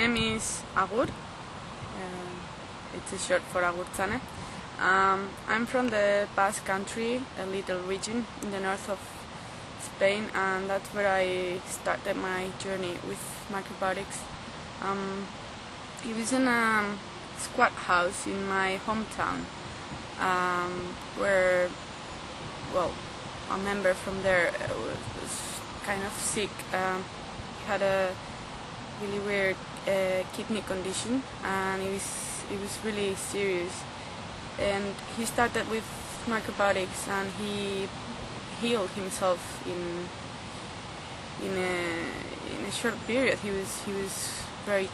name is Agur. It's a short for Agurtzane. I'm from the Basque Country, a little region in the north of Spain, and that's where I started my journey with Macrobiotics. It was in a squat house in my hometown, where, well, a member from there was kind of sick. He had a really weird kidney condition, and it was really serious. And he started with Macrobiotics, and he healed himself in a short period. He was very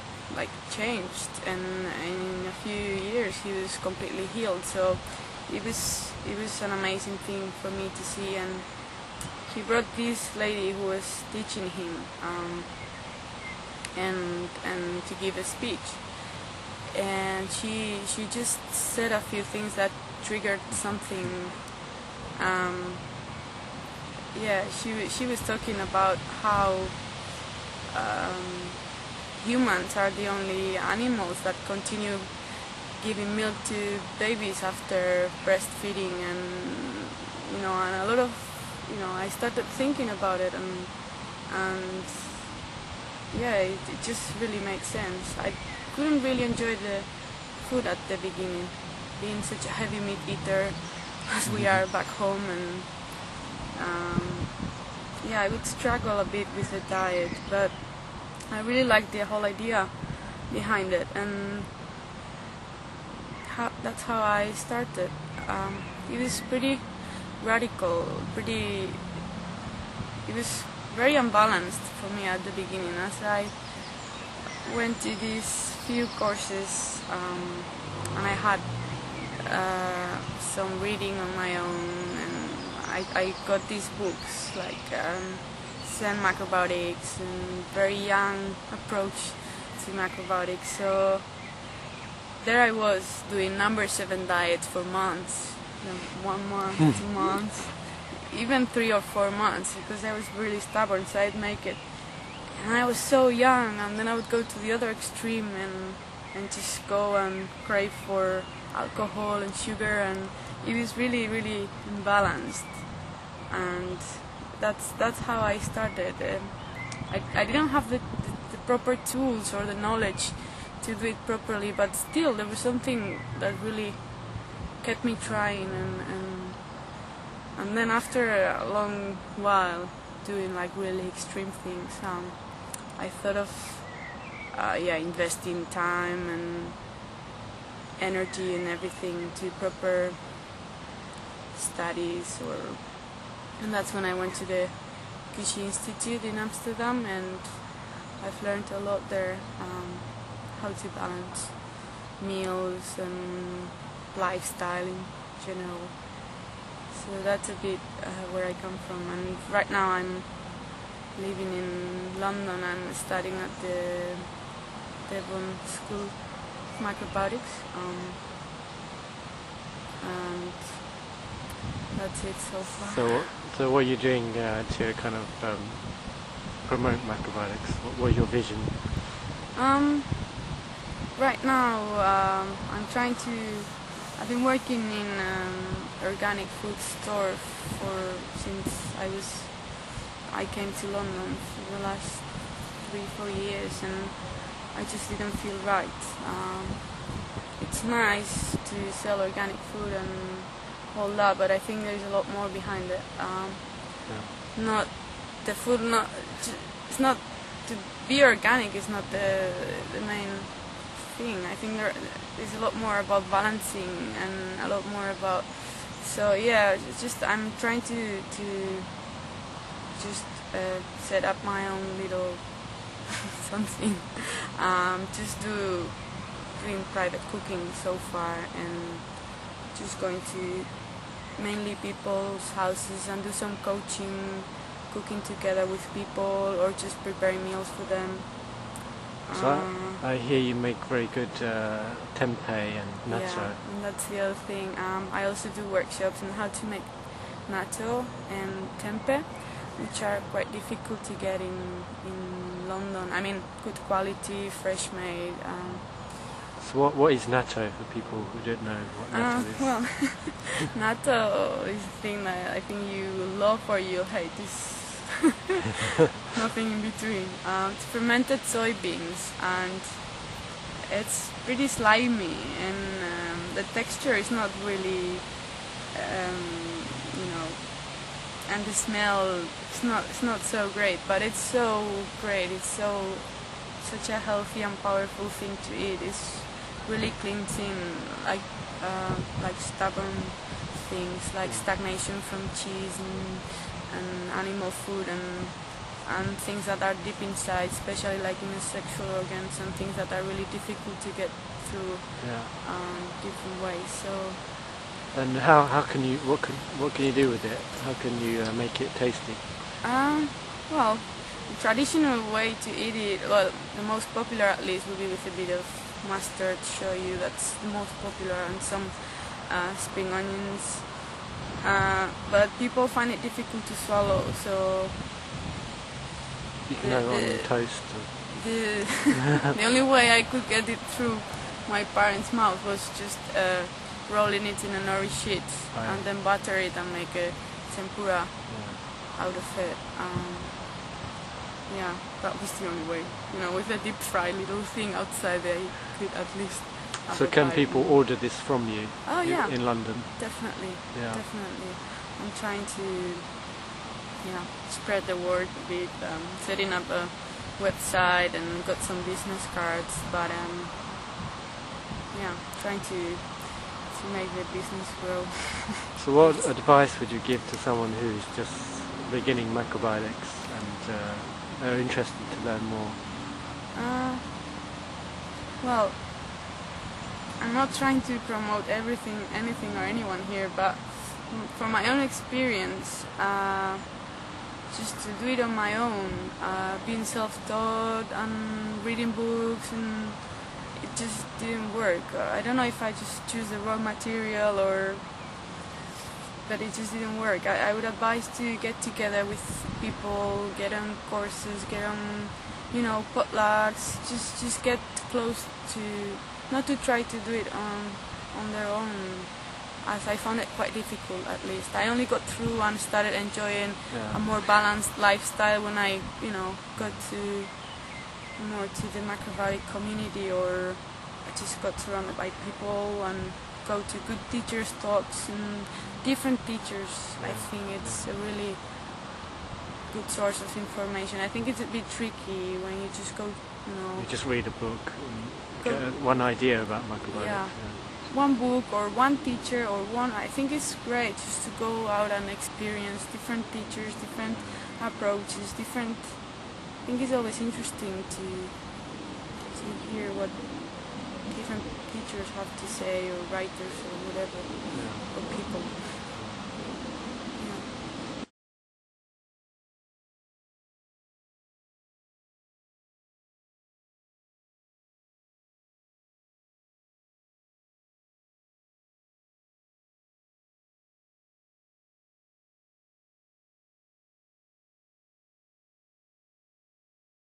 changed, and in a few years he was completely healed. So it was an amazing thing for me to see. And he brought this lady who was teaching him and to give a speech, and she just said a few things that triggered something. She was talking about how humans are the only animals that continue giving milk to babies after breastfeeding, and a lot of I started thinking about it, and it just really makes sense. I couldn't really enjoy the food at the beginning, being such a heavy meat eater as we are back home, and I would struggle a bit with the diet, but I really liked the whole idea behind it, and that's how I started. It was pretty radical, it was very unbalanced for me at the beginning, as I went to these few courses, and I had some reading on my own, and I got these books like Zen Macrobiotics and very young approach to Macrobiotics. So there I was doing number 7 diets for months, 1 month, 2 months, even 3 or 4 months, because I was really stubborn, so I'd make it. And I was so young, and then I would go to the other extreme and just go and crave for alcohol and sugar, and it was really, really imbalanced. And that's how I started. I didn't have the proper tools or the knowledge to do it properly, but still there was something that really kept me trying, and then after a long while doing really extreme things, I thought of investing time and energy and everything to proper studies, and that's when I went to the Cushy Institute in Amsterdam, and I've learned a lot there, how to balance meals and lifestyle in general. So that's a bit where I come from, and right now I'm living in London and studying at the Devon School of Macrobiotics, and that's it so far. So what are you doing to kind of promote Macrobiotics? What are your vision? Right now I've been working in organic food store since I came to London for the last 3-4 years, and I just didn't feel right. It's nice to sell organic food and all that, but I think there's a lot more behind it. Not the food, it's not to be organic is not the main thing. I think there's a lot more about balancing and a lot more about. So it's just I'm trying to just set up my own little something. Just doing private cooking so far, and just going to mainly people's houses and do some coaching, cooking together with people, or just preparing meals for them. So I hear you make very good tempeh and natto. Yeah, and that's the other thing. I also do workshops on how to make natto and tempeh. which are quite difficult to get in London. I mean, good quality, fresh made. So what is natto for people who don't know what natto is? Well, natto is a thing that I think you love or you hate. It's nothing in between. It's fermented soybeans, and it's pretty slimy, and the texture is not really, and the smell it's not so great, but it's so great. It's such a healthy and powerful thing to eat. It's really cleansing, like stubborn things like stagnation from cheese and animal food and things that are deep inside, especially like in the sexual organs and things that are really difficult to get through different ways. So. And how can you what can you do with it? How can you make it tasty? Well, the traditional way to eat it, well, the most popular at least would be with a bit of mustard, shoyu, that's the most popular, and some spring onions. But people find it difficult to swallow, so You can have it on toast. the only way I could get it through my parents' mouth was just rolling it in a nori sheet and then butter it and make a tempura out of it. Yeah, that was the only way. With a deep fry little thing outside there, you could at least have So a can bite. people order this from you? Oh yeah, in London? Definitely. Yeah. Definitely. I'm trying to spread the word a bit, setting up a website and got some business cards, but trying to make the business grow. So what advice would you give to someone who's just beginning macrobiotics and they're interested to learn more? Well, I'm not trying to promote anything or anyone here, but from my own experience, just to do it on my own, being self-taught and reading books, and it just didn't work. I don't know if I just choose the wrong material but it just didn't work. I would advise to get together with people, get on courses, get on, potlucks, just get close to, not to try to do it on their own, as I found it quite difficult at least. I only got through and started enjoying a more balanced lifestyle when I, got to more to the macrobiotic community, or I just got surrounded by people and go to good teachers' talks and different teachers. I think it's a really good source of information. I think it's a bit tricky when you just go, You just read a book and get one idea about macrobiotics. Yeah. One book or one teacher or one. I think it's great just to go out and experience different teachers, different approaches, different. I think it's always interesting to hear what different teachers have to say, or writers, or whatever, or people.